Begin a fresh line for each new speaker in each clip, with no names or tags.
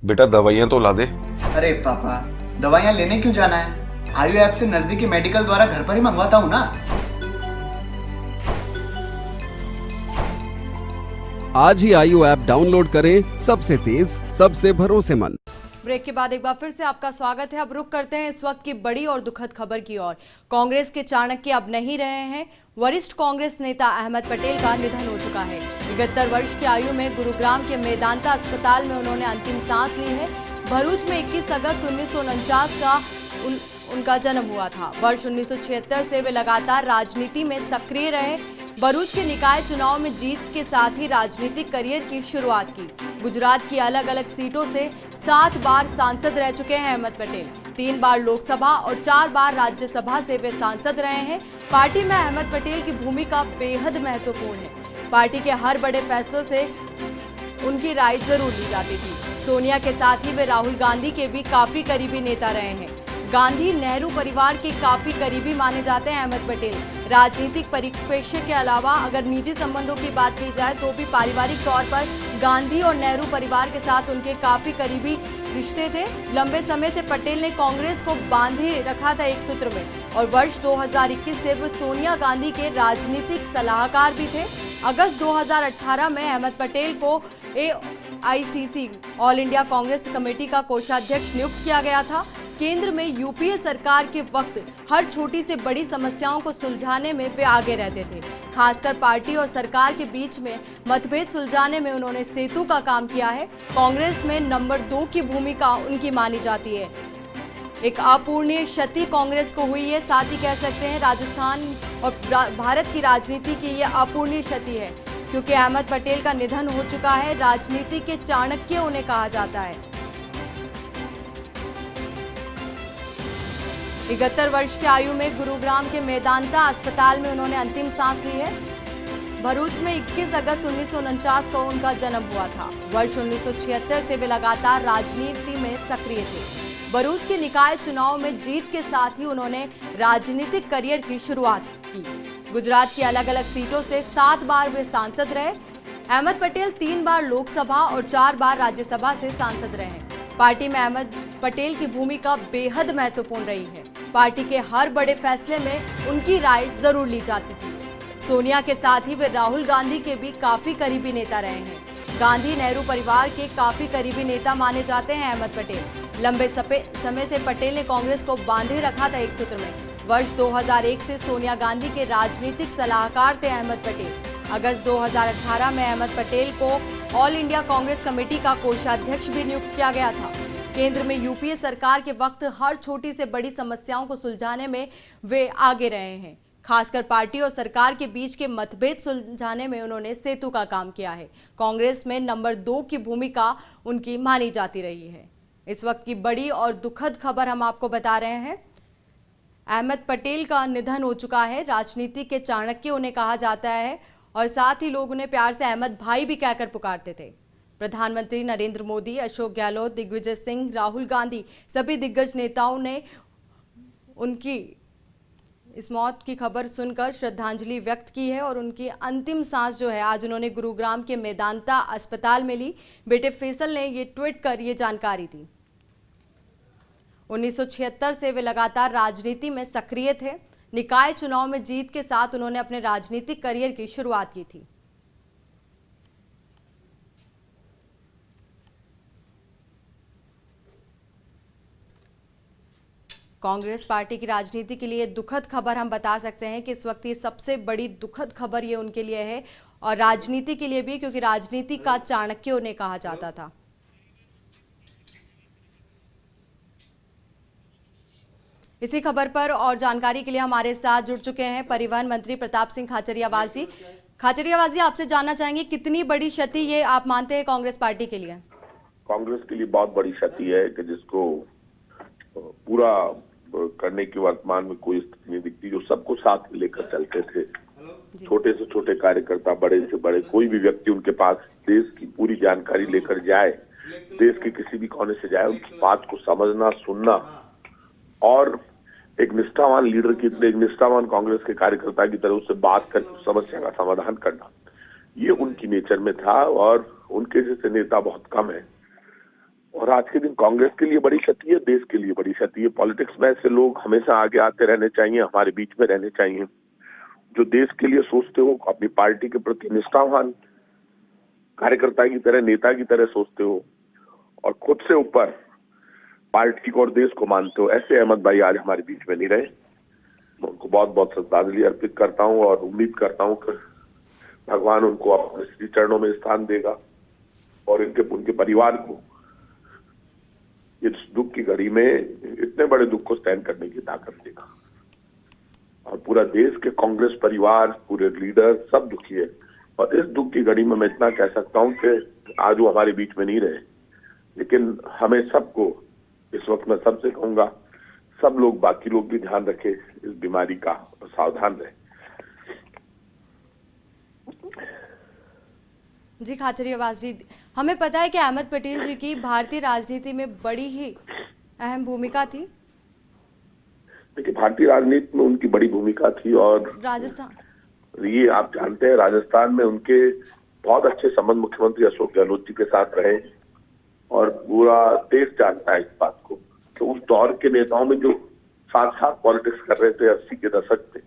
बेटा दवाइयाँ तो ला दे।
अरे पापा, दवाइयाँ लेने क्यों जाना है? आयु ऐप से नजदीकी मेडिकल द्वारा घर पर ही मंगवाता हूँ ना।
आज ही आयु ऐप डाउनलोड करें, सबसे तेज, सबसे भरोसेमंद।
ब्रेक के बाद एक बार फिर से आपका स्वागत है। अब रुक करते हैं इस वक्त की बड़ी और दुखद खबर की ओर। कांग्रेस के चाणक्य अब नहीं रहे हैं। वरिष्ठ कांग्रेस नेता अहमद पटेल का निधन हो चुका है। 71 वर्ष की आयु में गुरुग्राम के मेदांता अस्पताल में उन्होंने अंतिम सांस ली है। भरूच में 21 अगस्त 1949 का उनका जन्म हुआ था। वर्ष 1976 से वे लगातार राजनीति में सक्रिय रहे। भरूच के निकाय चुनाव में जीत के साथ ही राजनीतिक करियर की शुरुआत की। गुजरात की अलग अलग सीटों से 7 बार सांसद रह चुके हैं अहमद पटेल। 3 बार लोकसभा और 4 बार राज्यसभा से वे सांसद रहे हैं। पार्टी में अहमद पटेल की भूमिका बेहद महत्वपूर्ण है। पार्टी के हर बड़े फैसलों से उनकी राय जरूर ली जाती थी। सोनिया के साथ ही वे राहुल गांधी के भी काफी करीबी नेता रहे हैं। गांधी नेहरू परिवार के काफी करीबी माने जाते हैं अहमद पटेल। राजनीतिक परिप्रेक्ष्य के अलावा अगर निजी संबंधों की बात की जाए तो भी पारिवारिक तौर पर गांधी और नेहरू परिवार के साथ उनके काफी करीबी रिश्ते थे। लंबे समय से पटेल ने कांग्रेस को बांधे रखा था एक सूत्र में, और वर्ष 2021 से वो सोनिया गांधी के राजनीतिक सलाहकार भी थे। अगस्त 2018 में अहमद पटेल को AICC all India Congress committee का कोषाध्यक्ष नियुक्त किया गया था। केंद्र में यूपीए सरकार के वक्त हर छोटी से बड़ी समस्याओं को सुलझाने में वे आगे रहते थे। खासकर पार्टी और सरकार के बीच में मतभेद सुलझाने में उन्होंने सेतु का काम किया है। कांग्रेस में नंबर 2 की भूमिका उनकी मानी जाती है। एक अपूरणीय क्षति कांग्रेस को हुई है, साथ ही कह सकते हैं राजस्थान और भारत की राजनीति की यह अपूरणीय क्षति है, क्योंकि अहमद पटेल का निधन हो चुका है। राजनीति के चाणक्य उन्हें कहा जाता है। 71 वर्ष की आयु में गुरुग्राम के मेदांता अस्पताल में उन्होंने अंतिम सांस ली है। भरूच में 21 अगस्त 1949 को उनका जन्म हुआ था। वर्ष 1976 से वे लगातार राजनीति में सक्रिय थे। भरूच के निकाय चुनाव में जीत के साथ ही उन्होंने राजनीतिक करियर की शुरुआत की। गुजरात की अलग अलग सीटों से 7 बार वे सांसद रहे। अहमद पटेल 3 बार लोकसभा और 4 बार राज्यसभा से सांसद रहे हैं। पार्टी में अहमद पटेल की भूमिका बेहद महत्वपूर्ण रही है। पार्टी के हर बड़े फैसले में उनकी राय जरूर ली जाती थी। सोनिया के साथ ही वे राहुल गांधी के भी काफी करीबी नेता रहे हैं। गांधी नेहरू परिवार के काफी करीबी नेता माने जाते हैं अहमद पटेल। लंबे समय से पटेल ने कांग्रेस को बांधे रखा था एक सूत्र में। वर्ष 2001 से सोनिया गांधी के राजनीतिक सलाहकार थे अहमद पटेल। अगस्त 2018 में अहमद पटेल को ऑल इंडिया कांग्रेस कमेटी का कोषाध्यक्ष भी नियुक्त किया गया था। केंद्र में यूपीए सरकार के वक्त हर छोटी से बड़ी समस्याओं को सुलझाने में वे आगे रहे हैं। खासकर पार्टी और सरकार के बीच के मतभेद सुलझाने में उन्होंने सेतु का काम किया है। कांग्रेस में नंबर 2 की भूमिका उनकी मानी जाती रही है। इस वक्त की बड़ी और दुखद खबर हम आपको बता रहे हैं। अहमद पटेल का निधन हो चुका है। राजनीति के चाणक्य उन्हें कहा जाता है, और साथ ही लोग उन्हें प्यार से अहमद भाई भी कहकर पुकारते थे। प्रधानमंत्री नरेंद्र मोदी, अशोक गहलोत, दिग्विजय सिंह, राहुल गांधी, सभी दिग्गज नेताओं ने उनकी इस मौत की खबर सुनकर श्रद्धांजलि व्यक्त की है, और उनकी अंतिम सांस जो है आज उन्होंने गुरुग्राम के मेदांता अस्पताल में ली। बेटे फैसल ने ये ट्वीट कर ये जानकारी दी। 1976 से वे लगातार राजनीति में सक्रिय थे। निकाय चुनाव में जीत के साथ उन्होंने अपने राजनीतिक करियर की शुरुआत की थी। कांग्रेस पार्टी की राजनीति के लिए दुखद खबर हम बता सकते हैं कि इस वक्त ये सबसे बड़ी दुखद खबर ये उनके लिए है, और राजनीति के लिए भी, क्योंकि राजनीति का चाणक्य उन्हें कहा जाता था। इसी खबर पर और जानकारी के लिए हमारे साथ जुड़ चुके हैं परिवहन मंत्री प्रताप सिंह खाचरियावास जी। खाचरियावास जी, आपसे जानना चाहेंगे कितनी बड़ी क्षति ये आप मानते हैं कांग्रेस पार्टी के लिए?
कांग्रेस के लिए बहुत बड़ी क्षति है कि जिसको पूरा करने की वर्तमान में कोई स्थिति नहीं दिखती। जो सबको साथ लेकर चलते थे, छोटे से छोटे कार्यकर्ता, बड़े से बड़े, कोई भी व्यक्ति उनके पास देश की पूरी जानकारी लेकर जाए, देश के किसी भी कोने से जाए, उनकी बात को समझना, सुनना, और एक निष्ठावान लीडर की तरह, एक निष्ठावान कांग्रेस के कार्यकर्ता की तरह उससे बात करके समस्या का समाधान करना, ये उनकी नेचर में था। और उनके जैसे नेता बहुत कम है। और आज के दिन कांग्रेस के लिए बड़ी क्षति है, देश के लिए बड़ी क्षति है। पॉलिटिक्स में ऐसे लोग हमेशा आगे आते रहने चाहिए, हमारे बीच में रहने चाहिए, जो देश के लिए सोचते हो, अपनी पार्टी के प्रति निष्ठावान कार्यकर्ता की तरह, नेता की तरह सोचते हो और खुद से ऊपर पार्टी को और देश को मानते हो। ऐसे अहमद भाई आज हमारे बीच में नहीं रहे। मैं उनको बहुत बहुत श्रद्धांजलि अर्पित करता हूं और उम्मीद करता हूं कि भगवान उनको अपने श्री चरणों में स्थान देगा और उनके परिवार को इस दुख की घड़ी में इतने बड़े दुख को सहन करने की ताकत देगा। और पूरा देश के कांग्रेस परिवार, पूरे लीडर सब दुखी है। और इस दुख की घड़ी में मैं इतना कह सकता हूं कि आज वो हमारे बीच में नहीं रहे, लेकिन हमें सबको इस वक्त मैं सबसे कहूंगा, सब लोग, बाकी लोग भी ध्यान रखें इस बीमारी का और सावधान रहें।
जी खाचरियावास जी, हमें पता है कि अहमद पटेल जी की भारतीय राजनीति में बड़ी ही अहम भूमिका थी।
देखिए, भारतीय राजनीति में उनकी बड़ी भूमिका थी और
राजस्थान,
ये आप जानते हैं, राजस्थान में उनके बहुत अच्छे संबंध मुख्यमंत्री अशोक गहलोत जी के साथ रहे और पूरा देश जानता है इस बात को कि उस दौर के नेताओं में जो साथ साथ पॉलिटिक्स कर रहे थे 80 के दशक में,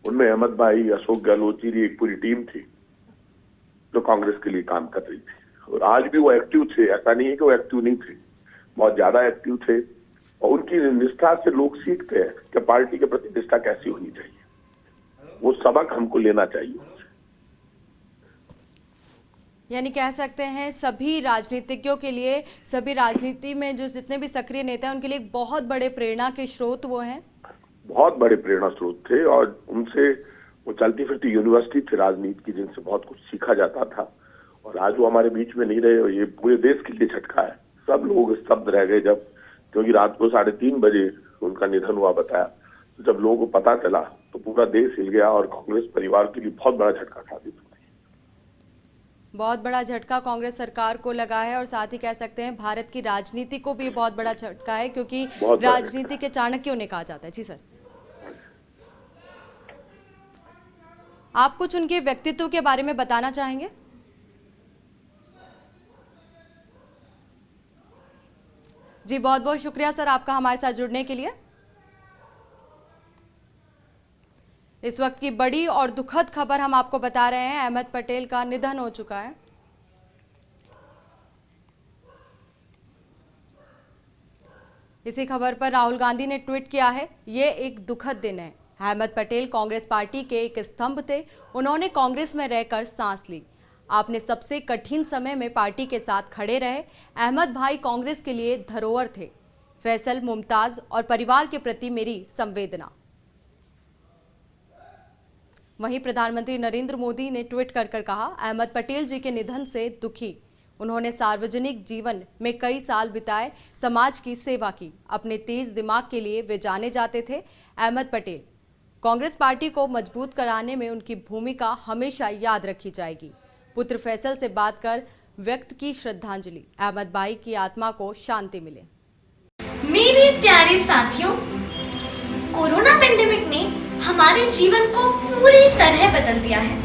उनमें अहमद भाई, अशोक गहलोत जी, एक पूरी टीम थी जो कांग्रेस के लिए काम कर रही थी। और आज भी वो एक्टिव थे, ऐसा नहीं है कि वो एक्टिव नहीं थे, बहुत ज्यादा एक्टिव थे। और उनकी निष्ठा से लोग सीखते हैं कि पार्टी के प्रति निष्ठा कैसी होनी चाहिए। वो सबक हमको लेना चाहिए।
यानी कह सकते हैं सभी राजनीतिज्ञों के लिए, सभी राजनीति में जो जितने भी सक्रिय नेता हैं उनके लिए एक बहुत बड़े प्रेरणा के स्रोत वो हैं।
बहुत बड़े प्रेरणा स्रोत थे और उनसे वो चलती फिरती यूनिवर्सिटी थी राजनीति की, जिनसे बहुत कुछ सीखा जाता था। और आज वो हमारे बीच में नहीं रहे और ये पूरे देश के लिए झटका है। सब लोग स्तब्ध रह गए जब, क्योंकि रात को 3:30 बजे उनका निधन हुआ बताया, तो जब लोगों को पता चला तो पूरा देश हिल गया और कांग्रेस परिवार के लिए बहुत बड़ा झटका साबित हुआ।
बहुत बड़ा झटका कांग्रेस सरकार को लगा है और साथ ही कह सकते हैं भारत की राजनीति को भी बहुत बड़ा झटका है, क्योंकि राजनीति के चाणक्य उन्हें कहा जाता है। जी सर, आप कुछ उनके व्यक्तित्व के बारे में बताना चाहेंगे? जी बहुत बहुत शुक्रिया सर आपका हमारे साथ जुड़ने के लिए। इस वक्त की बड़ी और दुखद खबर हम आपको बता रहे हैं, अहमद पटेल का निधन हो चुका है। इसी खबर पर राहुल गांधी ने ट्वीट किया है, ये एक दुखद दिन है। अहमद पटेल कांग्रेस पार्टी के एक स्तंभ थे। उन्होंने कांग्रेस में रहकर सांस ली। आपने सबसे कठिन समय में पार्टी के साथ खड़े रहे। अहमद भाई कांग्रेस के लिए धरोहर थे। फैसल, मुमताज और परिवार के प्रति मेरी संवेदना। वहीं प्रधानमंत्री नरेंद्र मोदी ने ट्वीट कर कहा, अहमद पटेल जी के निधन से दुखी। उन्होंने सार्वजनिक जीवन में कई साल बिताए, समाज की सेवा की। अपने तेज दिमाग के लिए वे जाने जाते थे। अहमद पटेल कांग्रेस पार्टी को मजबूत कराने में उनकी भूमिका हमेशा याद रखी जाएगी। पुत्र फैसल से बात कर व्यक्त की श्रद्धांजलि। अहमद भाई की आत्मा को शांति मिले।
मेरे प्यारे साथियों, कोरोना पेंडेमिक ने हमारे जीवन को पूरी तरह बदल दिया है।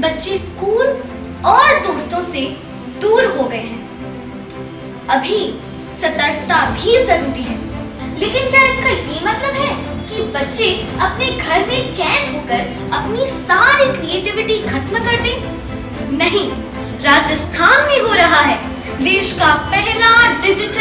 बच्चे स्कूल और दोस्तों से दूर हो गए हैं। अभी सतर्कता भी जरूरी है, लेकिन क्या इसका ये मतलब है कि बच्चे अपने घर में कैद होकर अपनी सारी क्रिएटिविटी खत्म कर दें? नहीं, राजस्थान में हो रहा है देश का पहला डिजिटल